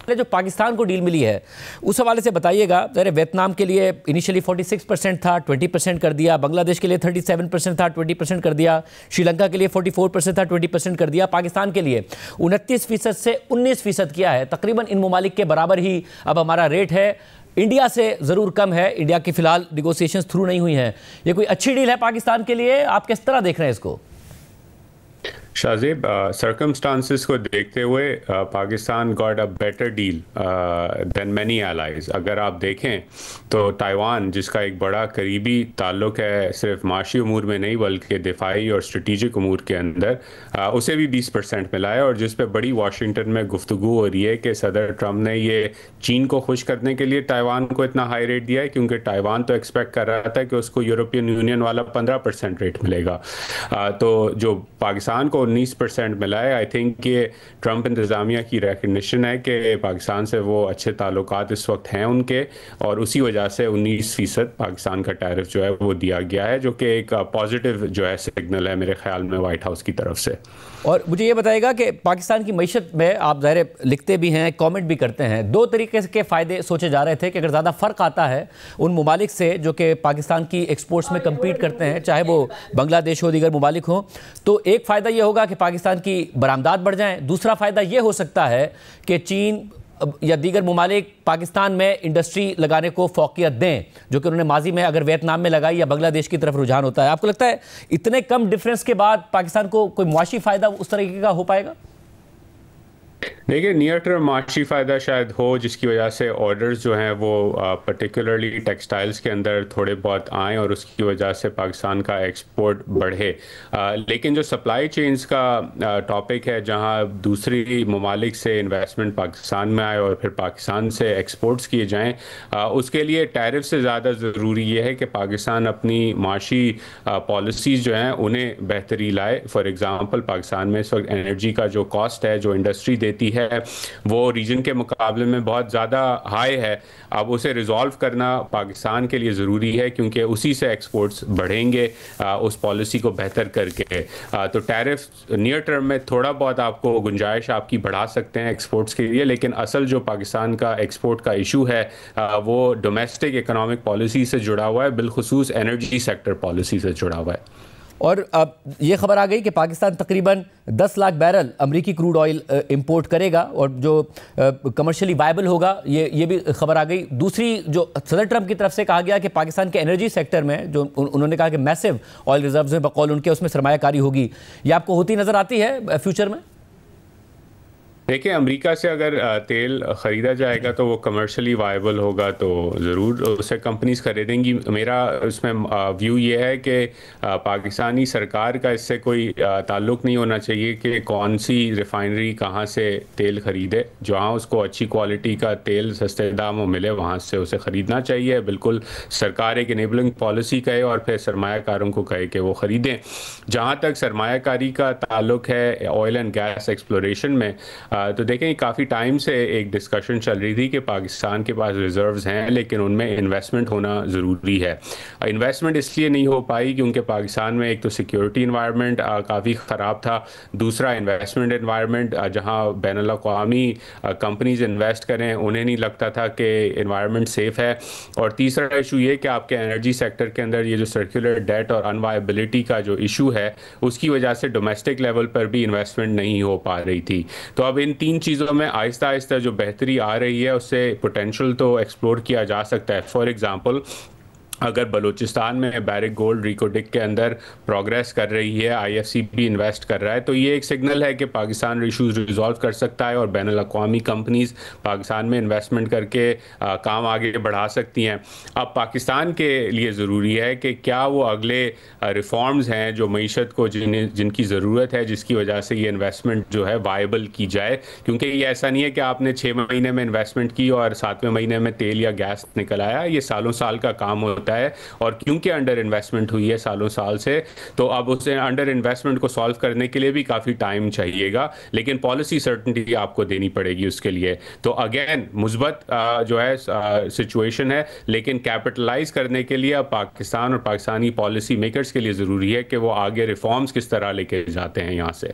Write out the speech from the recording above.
जो पाकिस्तान को डील मिली है उस हवाले से बताइएगा। ज़रा वियतनाम के लिए इनिशियली 46% था, 20% कर दिया। बांग्लादेश के लिए 37% था, 20% कर दिया। श्रीलंका के लिए 44% था, 20% कर दिया। पाकिस्तान के लिए 29% से 19% किया है। तकरीबन इन ममालिक के बराबर ही अब हमारा रेट है। इंडिया से ज़रूर कम है। इंडिया की फ़िलहाल निगोसिएशंस थ्रू नहीं हुई हैं। ये कोई अच्छी डील है पाकिस्तान के लिए? आप किस तरह देख रहे हैं इसको? शाहजेब, सर्कमस्टांसिस को देखते हुए Pakistan got a better deal than many allies. अगर आप देखें तो ताइवान, जिसका एक बड़ा करीबी ताल्लुक है सिर्फ माशी उमूर में नहीं बल्कि दिफाई और स्ट्रेटिजिक उमूर के अंदर, उसे भी 20% मिला है। और जिस पे बड़ी वाशिंगटन में गुफ्तगू हो रही है कि सदर ट्रम्प ने ये चीन को खुश करने के लिए ताइवान को इतना हाई रेट दिया है, क्योंकि ताइवान तो एक्सपेक्ट कर रहा था कि उसको यूरोपियन यूनियन वाला 15% रेट मिलेगा। तो जो पाकिस्तान को 19% मिला है, आई थिंक ये ट्रंप इंतज़ामिया की रिकग्निशन है कि पाकिस्तान से वो अच्छे ताल्लुकात इस वक्त हैं उनके, और उसी वजह से 19% पाकिस्तान का टैरिफ जो है वो दिया गया है, जो कि एक पॉजिटिव जो है सिग्नल है मेरे ख्याल में वाइट हाउस की तरफ से। और मुझे ये बताएगा कि पाकिस्तान की मईशत में आप ज़ाहिर लिखते भी हैं, कमेंट भी करते हैं, दो तरीके के फ़ायदे सोचे जा रहे थे कि अगर ज़्यादा फ़र्क आता है उन ममालिक से जो कि पाकिस्तान की एक्सपोर्ट्स में कम्पीट करते हैं, चाहे वो बांग्लादेश हो, दीगर ममालिक हो, तो एक फ़ायदा ये होगा कि पाकिस्तान की बरामदात बढ़ जाएँ। दूसरा फ़ायदा ये हो सकता है कि चीन या दीगर ममालिक पाकिस्तान में इंडस्ट्री लगाने को फ़ौक़ियत दें, जो कि उन्होंने माजी में अगर वियतनाम में लगाई या बांग्लादेश की तरफ रुझान होता है। आपको लगता है इतने कम डिफरेंस के बाद पाकिस्तान को कोई मुआशी फ़ायदा उस तरीके का हो पाएगा? देखिए, नियर टर्म माशी फ़ायदा शायद हो, जिसकी वजह से ऑर्डर्स जो हैं वो पर्टिकुलरली टेक्सटाइल्स के अंदर थोड़े बहुत आएँ और उसकी वजह से पाकिस्तान का एक्सपोर्ट बढ़े। लेकिन जो सप्लाई चेन्स का टॉपिक है, जहां दूसरी ममालिक से इन्वेस्टमेंट पाकिस्तान में आए और फिर पाकिस्तान से एक्सपोर्ट्स किए जाएँ, उसके लिए टैरिफ से ज़्यादा ज़रूरी ये है कि पाकिस्तान अपनी माशी पॉलिसीज़ जो हैं उन्हें बेहतरी लाए। फॉर एग्ज़ाम्पल, पाकिस्तान में इस वक्त एनर्जी का जो कॉस्ट है, जो इंडस्ट्री देती है, वो रीजन के मुकाबले में बहुत ज़्यादा हाई है। अब उसे रिजॉल्व करना पाकिस्तान के लिए ज़रूरी है, क्योंकि उसी से एक्सपोर्ट्स बढ़ेंगे उस पॉलिसी को बेहतर करके। तो टैरिफ नियर टर्म में थोड़ा बहुत आपको गुंजाइश आपकी बढ़ा सकते हैं एक्सपोर्ट्स के लिए, लेकिन असल जो पाकिस्तान का एक्सपोर्ट का इशू है वो डोमेस्टिक इकोनॉमिक पॉलिसी से जुड़ा हुआ है, बिलखुसूस एनर्जी सेक्टर पॉलिसी से जुड़ा हुआ है। और अब ये खबर आ गई कि पाकिस्तान तकरीबन 10 लाख बैरल अमरीकी क्रूड ऑयल इंपोर्ट करेगा और जो कमर्शियली वायबल होगा, ये भी खबर आ गई। दूसरी, जो सदर ट्रंप की तरफ से कहा गया कि पाकिस्तान के एनर्जी सेक्टर में जो उन्होंने कहा कि मैसिव ऑयल रिजर्व्स में बकौल उनके उसमें सरमायाकारी होगी, ये आपको होती नज़र आती है फ्यूचर में? देखिए, अमेरिका से अगर तेल ख़रीदा जाएगा तो वो कमर्शियली वायबल होगा तो ज़रूर उसे कंपनीज खरीदेंगी। मेरा उसमें व्यू ये है कि पाकिस्तानी सरकार का इससे कोई ताल्लुक़ नहीं होना चाहिए कि कौन सी रिफाइनरी कहाँ से तेल ख़रीदे। जहाँ उसको अच्छी क्वालिटी का तेल सस्ते दामों मिले वहाँ से उसे ख़रीदना चाहिए। बिल्कुल सरकार एक इनेबलिंग पॉलिसी कहे और फिर सरमायाकारों को कहे कि वो ख़रीदें। जहाँ तक सरमायाकारी का ताल्लुक़ है ऑयल एंड गैस एक्सप्लोरेशन में, तो देखें काफ़ी टाइम से एक डिस्कशन चल रही थी कि पाकिस्तान के पास रिजर्व्स हैं, लेकिन उनमें इन्वेस्टमेंट होना ज़रूरी है। इन्वेस्टमेंट इसलिए नहीं हो पाई क्योंकि पाकिस्तान में एक तो सिक्योरिटी इन्वायरमेंट काफ़ी ख़राब था, दूसरा इन्वेस्टमेंट इन्वायरमेंट जहां बैनुल-अक़वामी कंपनीज इन्वेस्ट करें उन्हें नहीं लगता था कि इन्वायरमेंट सेफ़ है, और तीसरा इशू ये कि आपके एनर्जी सेक्टर के अंदर ये जो सर्कुलर डेट और अनवायबिलिटी का जो इशू है उसकी वजह से डोमेस्टिक लेवल पर भी इन्वेस्टमेंट नहीं हो पा रही थी। तो अब इन तीन चीज़ों में आहिस्ता आहिस्ता जो बेहतरी आ रही है उससे पोटेंशियल तो एक्सप्लोर किया जा सकता है। फॉर एग्ज़ाम्पल, अगर बलूचिस्तान में बैरिक गोल्ड रिकोडिक के अंदर प्रोग्रेस कर रही है, आईएफसी भी इन्वेस्ट कर रहा है, तो ये एक सिग्नल है कि पाकिस्तान इशूज़ रिजॉल्व कर सकता है और बैनुल-अक़वामी कंपनीज़ पाकिस्तान में इन्वेस्टमेंट करके काम आगे बढ़ा सकती हैं। अब पाकिस्तान के लिए ज़रूरी है कि क्या वो अगले रिफॉर्म्स हैं जो मईशत को जिनकी ज़रूरत है, जिसकी वजह से ये इन्वेस्टमेंट जो है वायबल की जाए। क्योंकि ये ऐसा नहीं है कि आपने 6 महीने में इन्वेस्टमेंट की और 7वें महीने में तेल या गैस निकल आया। ये सालों साल का काम होता है, और क्योंकि अंडर इन्वेस्टमेंट हुई है सालों साल से, तो अब उसे अंडर इन्वेस्टमेंट को सॉल्व करने के लिए भी काफ़ी टाइम चाहिएगा, लेकिन पॉलिसी सर्टेनिटी आपको देनी पड़ेगी उसके लिए। तो अगेन मुस्बत जो है सिचुएशन है, लेकिन कैपिटलाइज करने के लिए अब पाकिस्तान और पाकिस्तानी पॉलिसी मेकर्स के लिए ज़रूरी है कि वो आगे रिफॉर्म्स किस तरह लेके जाते हैं यहाँ से।